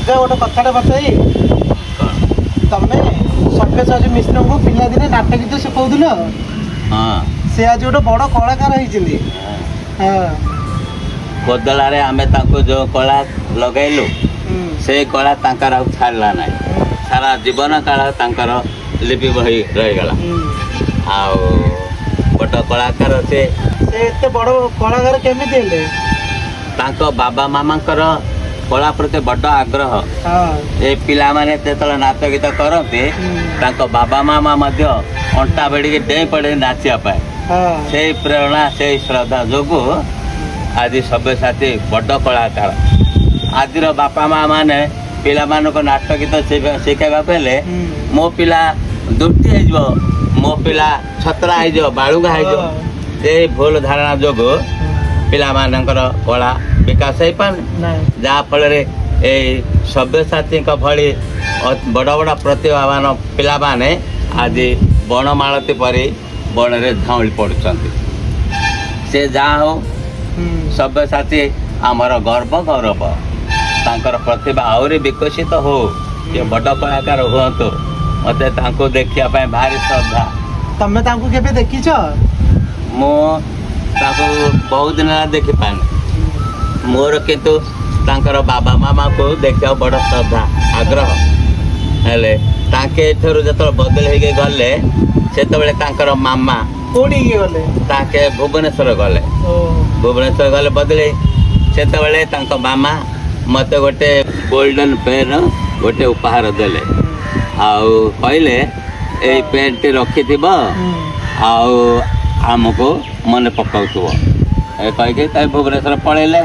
ଅଜୟ ଗୋଟେ କଥାଟା ବତାଇ ତମେ ସବ୍ୟସାଚୀ ମିଶ୍ର को पिला दिने नाटक गीत शिखौल से आज गोटे बड़ कलाकार होती बदलारे आमे तांको जो कला लगैलु से कला तांकर आउ छाड़ला ना सारा जीवन काल तांकर लिपि बही रहीगला आउ बड़ कलाकार से एते बड़ कलाकार केमिति हेले तांको बाबा मामांकर कला प्रति बड़ आग्रह ए पिला माने तेतला नाच गीत करते तांको बाबा मामा मध्य अंटा बेड़ी डेई पड़े नाचिया पाए से प्रेरणा से श्रद्धा जोगु आज सब्यसाची बड़ कलाकार आज बापा माँ मैंने पिला नाटक गीत शिखाइबा पहले मो पिला दुर्ती हो मो पिला छतरा हो बालुगा हो भूल धारणा जोगु पिला मानकर कला विकास हो पाने जहाँ फल सब्यसाची भली बड़ बड़ प्रतिभावान पिला माने आज बणमालती परी बण रे धाउली पड़ुं से जहाँ हो सब्यसाची आमर गर्व गौरव तांकर प्रतिभा आहरी विकसित हो ये बड़ कलाकार हुंतु मते तांको देखिया पाए भारी श्रद्धा तमे तांको केबे देखिछ मो ताको बहुत दिन देखि पाने मोर किंतु तांकर बाबा मामा को देखिया बड़ श्रद्धा आग्रह हेले ताके एथरो जतल बदल हे गले सेतबेले तांकर मामा कोडी गले ताके भुवनेश्वर गले भुवनेश्वर गले बदले सेतबेले तांको मामा मत गोटे गोल्डन पेन गोटे उपहार देले आउ कहले ए पेन टी रखी आउ आमको मन पकाउथुव ए कहीकि भुवनेश्वर पलैले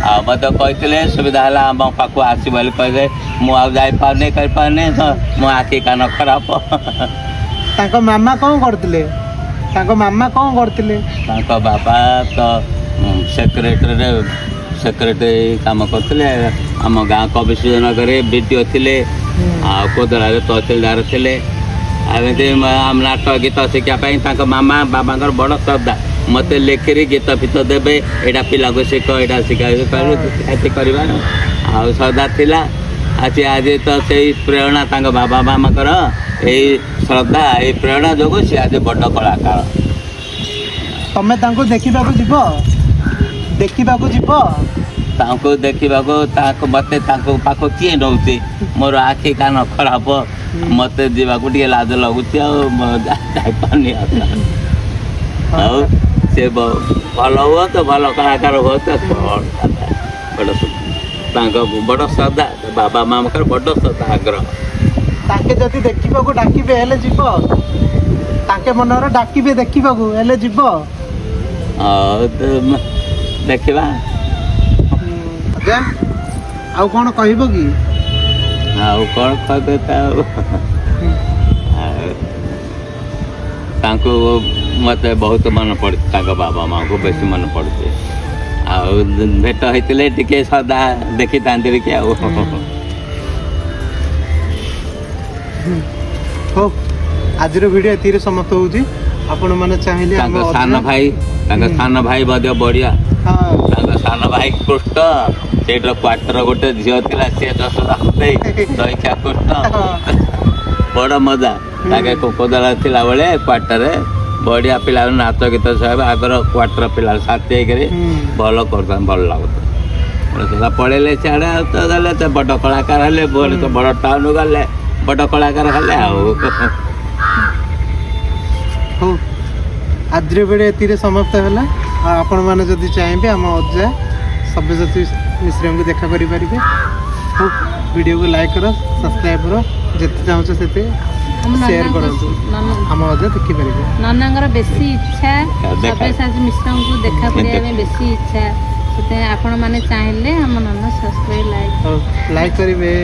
आ मत कहते सुविधा है आम पाक आस कहले मुझे पारनी मो आखि कान खराब तांको मामा कौन करथिले तांको मामा कौन करथिले तांको बाबा तो सेक्रेटरी काम करते आम गाँ कविश्व नगर बीडीओ थे कोदला तहसिलदार थे आम नाटक गीत शिखापी मामा बाबा बड़ श्रद्धा मत लेखिरी गीत फीत देवे यहाँ पिला को शिख यहाँ शिखा करवा आ श्रद्धा थिला आज आज तो से प्रेरणा तांको बाबा मामा यही श्रद्धा ये प्रेरणा जो सी आज बड़ कलाकार तमें देखा जीव तांको देखा मत पाख किए नौ मोर आखि कान खराब मत जावाक लाज लगुच जापानी से भल हुआ तो भल कलाकार हुआ तो बड़ श्रद्धा बाबा मामा बड़ श्रद्धा आग्रह ताके जदि देखा डाकिबे हेले जीव ताके मनर डाकिबे देखा हेले जीव देखा आउ कौन कहब कि आउ कौन कहबे तांको मत बहुत मन पड़े बाबा माँ को बेसी मन पड़े भेट होते टे सदा देखी था हो आज वीडियो ये समाप्त होउची आपण माने चाहिए सान भाई बढ़िया सान भाई कृष्ण से क्वार्टर गोटे झील थी सी दशदा दहीखा कृष्ण बड़ मजा ताके कोदला थिला बेले क्वार्टर बढ़िया पिला नाच गीत सब आगर क्वार्टर पिला साथी भल कर भल लगता पढ़े सियाड़े तो गले तो बड़ कलाकार हेले तो बड़ टाउन गले बड़ कलाकार हेले आज वीडियो समाप्त है आपण मैंने जदि चाहिए आम अजा सब्यसाची मिश्र को देखा करें हो वीडियो को लाइक करो सब्सक्राइब करो जिते चाहो से शेयर करो आम अजा देखिपारे नाना बेसी इच्छा सब्यसाची मिश्र को देखा करने बेसी इच्छा से आपण मैंने चाहिए आम नाना सब्सक्राइब लाइक करेंगे